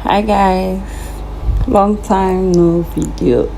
Hi guys, long time no video.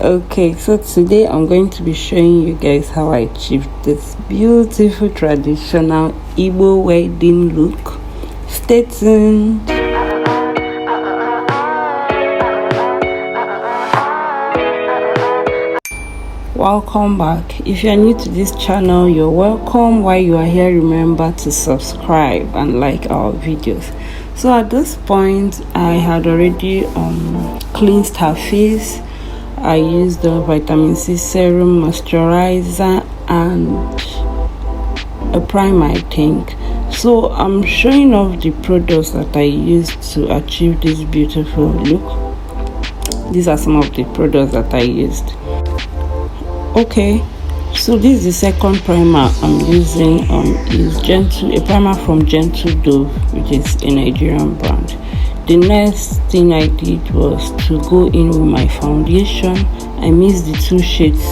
Okay, so today I'm going to be showing you guys how I achieved this beautiful traditional Igbo wedding look. Stay tuned. Welcome back. If you're new to this channel, you're welcome. While you are here, remember to subscribe and like our videos. So at this point, I had already cleansed her face. I used the vitamin C serum, moisturizer, and a primer, I think. So I'm showing off the products that I used to achieve this beautiful look. These are some of the products that I used. Okay, so this is the second primer I'm using. Is a primer from Gentle Dove, which is a Nigerian brand. The next thing I did was to go in with my foundation. I mixed the two shades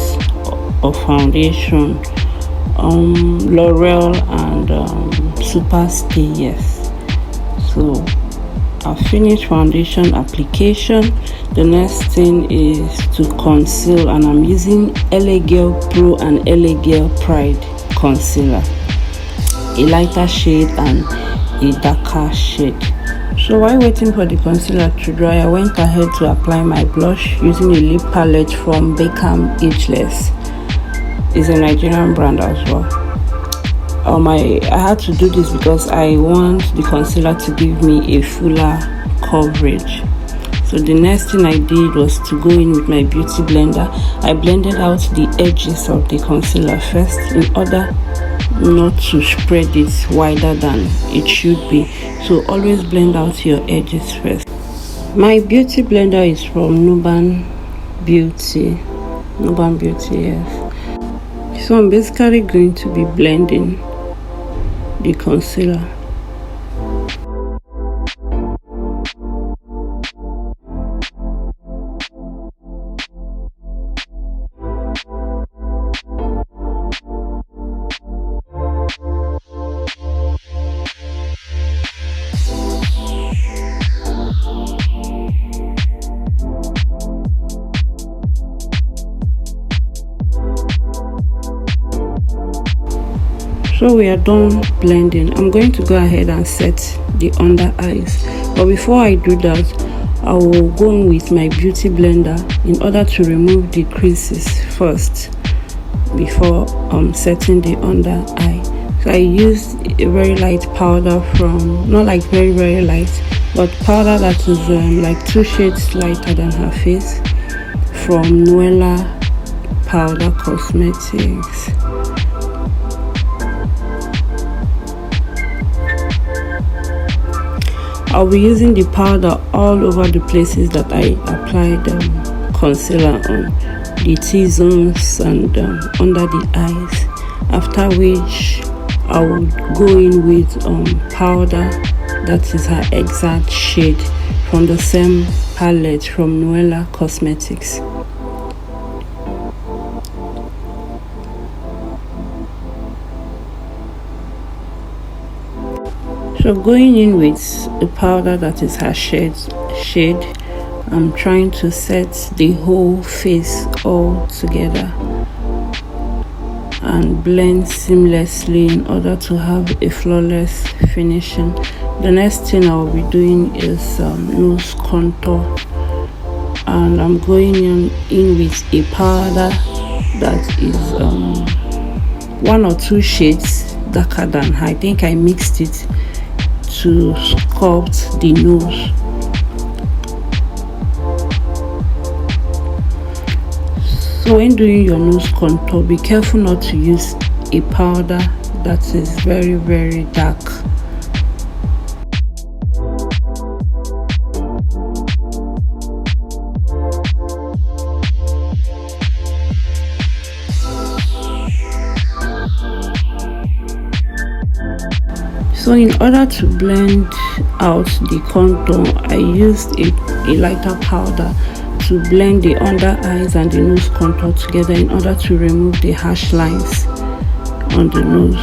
of foundation, L'Oreal and Superstay. Yes, so I finished foundation application. The next thing is to conceal, and I'm using LA Girl Pro and LA Girl Pride concealer, a lighter shade and a darker shade. So while waiting for the concealer to dry, I went ahead to apply my blush using a lip palette from Becham Ageless. It's a Nigerian brand as well. I had to do this because I want the concealer to give me a fuller coverage. So the next thing I did was to go in with my beauty blender. I blended out the edges of the concealer first in order not to spread it wider than it should be. So always blend out your edges first. My beauty blender is from Nuban Beauty, yes. So I'm basically going to be blending the concealer. So we are done blending. I'm going to go ahead and set the under eyes, but before I do that, I will go in with my beauty blender in order to remove the creases first before setting the under eye. So I used a very light powder from, not like very light, but powder that is like 2 shades lighter than her face, from Nuella Powder Cosmetics. I'll be using the powder all over the places that I applied concealer on, the T-zones and under the eyes. After which I will go in with powder that is her exact shade from the same palette from Nuella Cosmetics. So going in with a powder that is her shade, I'm trying to set the whole face all together and blend seamlessly in order to have a flawless finishing. The next thing I'll be doing is nose contour, and I'm going in with a powder that is 1 or 2 shades darker than her. I think I mixed it to sculpt the nose. So when doing your nose contour, be careful not to use a powder that is very dark. So in order to blend out the contour, I used a lighter powder to blend the under eyes and the nose contour together in order to remove the harsh lines on the nose.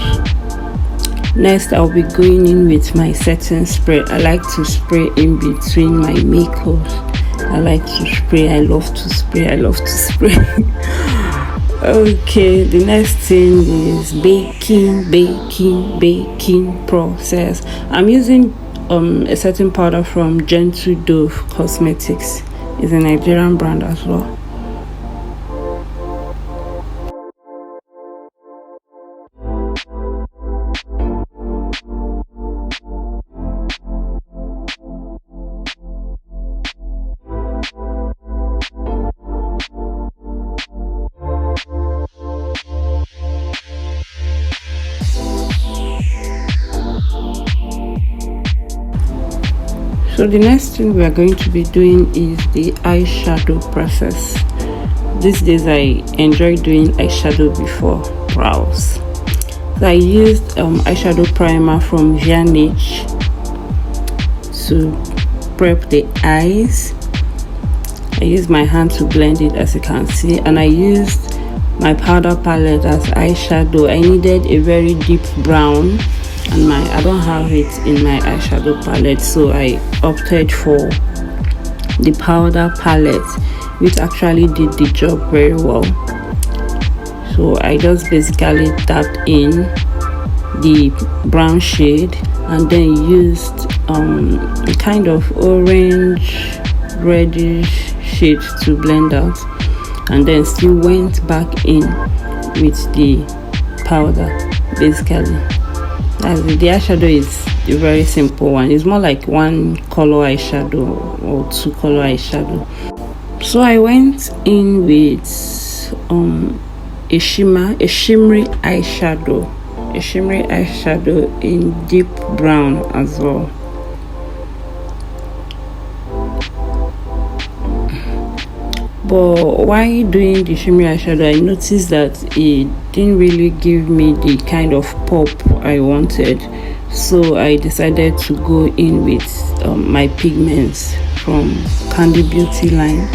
Next, I'll be going in with my setting spray. I like to spray in between my makeups. I like to spray. I love to spray. Okay, the next thing is baking process. I'm using a setting powder from Gentle Dove Cosmetics. It's a Nigerian brand as well. So the next thing we are going to be doing is the eyeshadow process. These days I enjoy doing eyeshadow before brows. So I used eyeshadow primer from Vianage to prep the eyes. I used my hand to blend it, as you can see, and I used my powder palette as eyeshadow. I needed a very deep brown, and I don't have it in my eyeshadow palette, so I opted for the powder palette, which actually did the job very well. So I just basically tapped in the brown shade and then used a kind of orange reddish shade to blend out, and then still went back in with the powder. Basically, the eyeshadow is a very simple one. It's more like one color eyeshadow or two color eyeshadow. So I went in with a shimmery eyeshadow in deep brown as well. But while doing the shimmery eyeshadow, I noticed that it didn't really give me the kind of pop I wanted, so I decided to go in with my pigments from candybeautyline.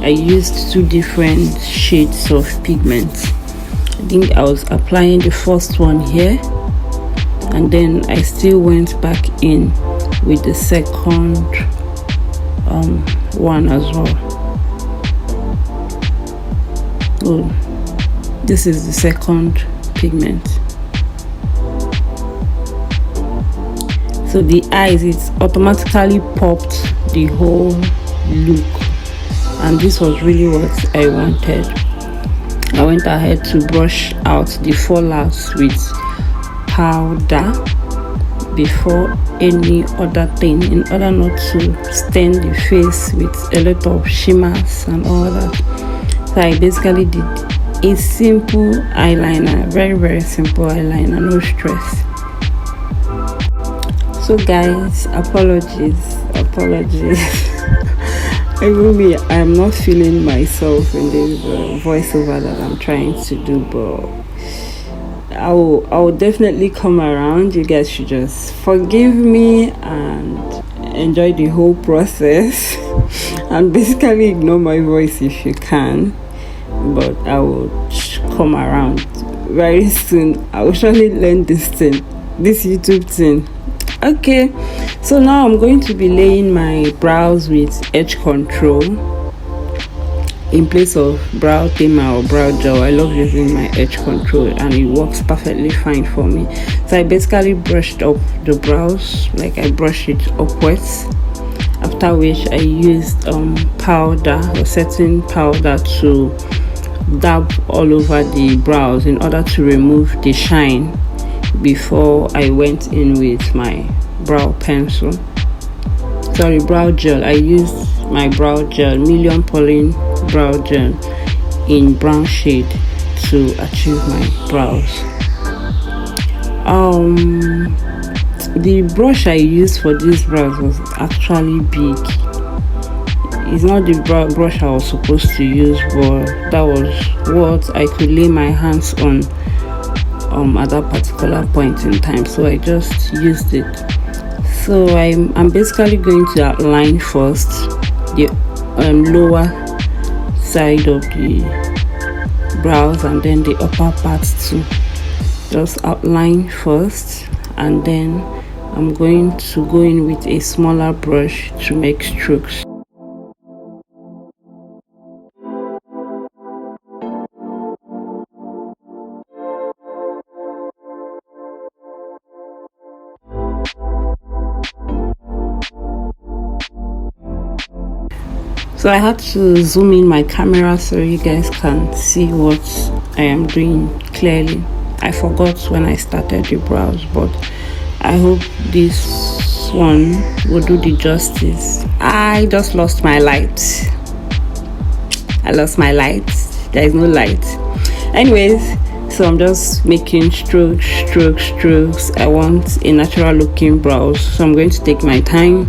I used two different shades of pigments. I think I was applying the first one here, and then I still went back in with the second one as well. So this is the second pigment. So the eyes, it's automatically popped the whole look, and this was really what I wanted. I went ahead to brush out the fallouts with powder before any other thing, in order not to stain the face with a lot of shimmers and all that. So I basically did a simple eyeliner, very simple eyeliner, no stress. So guys, apologies. Even me, I am not feeling myself in this voiceover that I'm trying to do, but I will definitely come around. You guys should just forgive me and enjoy the whole process and basically ignore my voice if you can, but I will come around very soon. I will surely learn this YouTube thing. Okay, so now I'm going to be laying my brows with edge control in place of brow tamer or brow gel. I love using my edge control and it works perfectly fine for me. So I basically brushed up the brows, like I brushed it upwards, after which I used powder or setting powder to dab all over the brows in order to remove the shine before I went in with my brow pencil. Brow gel. I used my brow gel, Million Pauline brow gel in brown shade to achieve my brows. The brush I used for these brows was actually big. It's not the brush I was supposed to use, but that was what I could lay my hands on at that particular point in time, so I just used it. So I'm basically going to outline first the lower side of the brows and then the upper part too. Just outline first and then I'm going to go in with a smaller brush to make strokes. So I had to zoom in my camera so you guys can see what I am doing clearly. I forgot when I started the brows, but I hope this one will do the justice. I just lost my light. I lost my light. There is no light. Anyways, so I'm just making strokes. I want a natural looking brows, so I'm going to take my time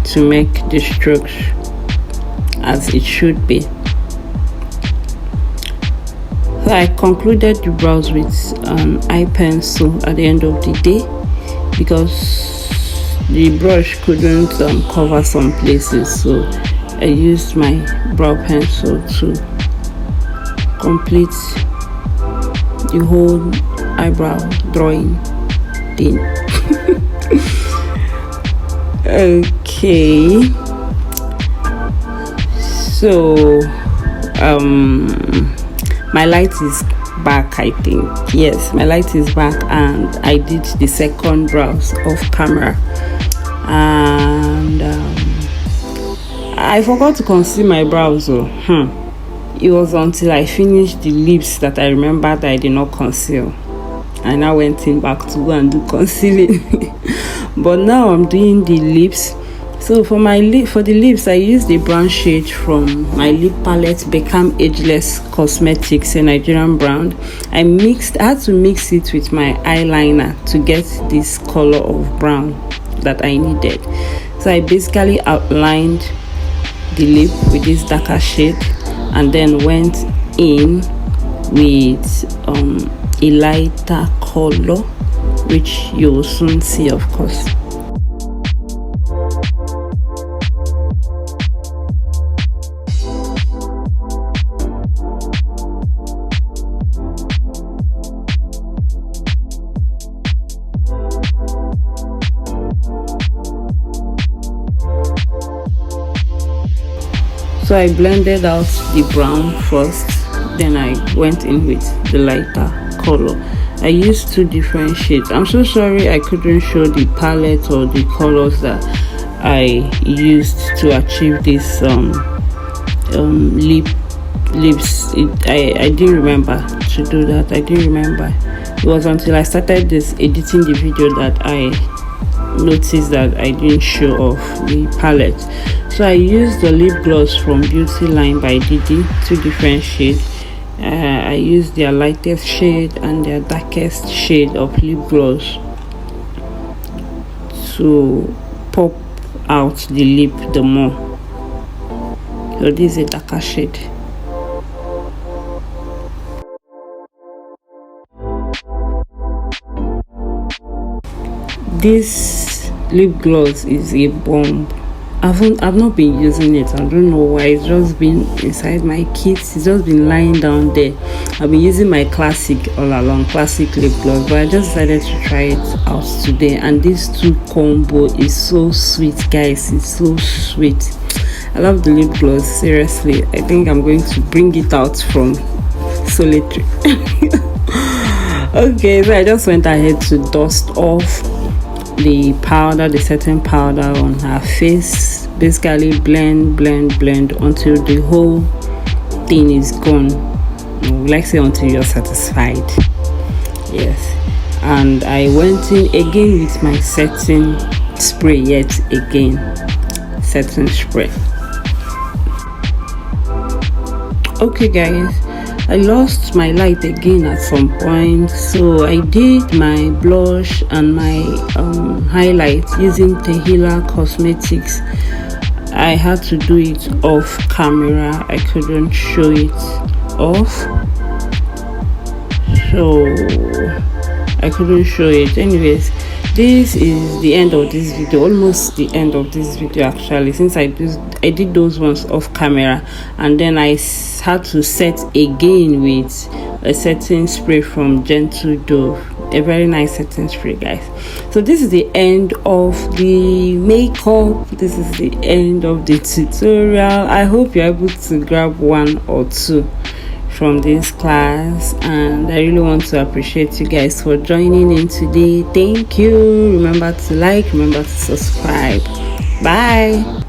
to make the strokes as it should be. So I concluded the brows with an eye pencil at the end of the day because the brush couldn't cover some places, so I used my brow pencil to complete the whole eyebrow drawing thing. Okay, so my light is back. I think yes, my light is back, and I did the second brows off camera, and I forgot to conceal my brows. It was until I finished the lips that I remembered that I did not conceal. I now went in back to go and do concealing. But now I'm doing the lips. So for the lips, I used the brown shade from my lip palette, Becham Ageless Cosmetics, a Nigerian brand. I had to mix it with my eyeliner to get this color of brown that I needed. So I basically outlined the lip with this darker shade and then went in with a lighter color, which you will soon see, of course. So I blended out the brown first, then I went in with the lighter color. I used two different shades. I'm so sorry I couldn't show the palette or the colors that I used to achieve this lips. I didn't remember to do that. I didn't remember. It was until I started editing the video that I noticed that I didn't show off the palette. So I used the lip gloss from Beautyline by Didi, two different shades. I used their lightest shade and their darkest shade of lip gloss to pop out the lip the more. So this is a darker shade. This lip gloss is a bomb. I've not been using it. I don't know why. It's just been inside my kit. It's just been lying down there. I've been using my classic all along, classic lip gloss, but I just decided to try it out today. And this two combo is so sweet, guys. It's so sweet. I love the lip gloss. Seriously, I think I'm going to bring it out from Solitary. Okay, so I just went ahead to dust off the powder, the setting powder on her face. Basically blend until the whole thing is gone. Like say until you're satisfied. Yes. And I went in again with my setting spray yet again. Setting spray. Okay guys, I lost my light again at some point, so I did my blush and my highlight using Tehila Cosmetics. I had to do it off camera. I couldn't show it off, so I couldn't show it. Anyways, this is the end of this video, almost the end of this video actually, since I did those ones off camera, and then I had to set again with a setting spray from Gentle Dove. a very nice setting spray, guys. So this is the end of the makeup. This is the end of the tutorial. I hope you're able to grab one or two from this class, and I really want to appreciate you guys for joining in today. Thank you. Remember to like, remember to subscribe. Bye.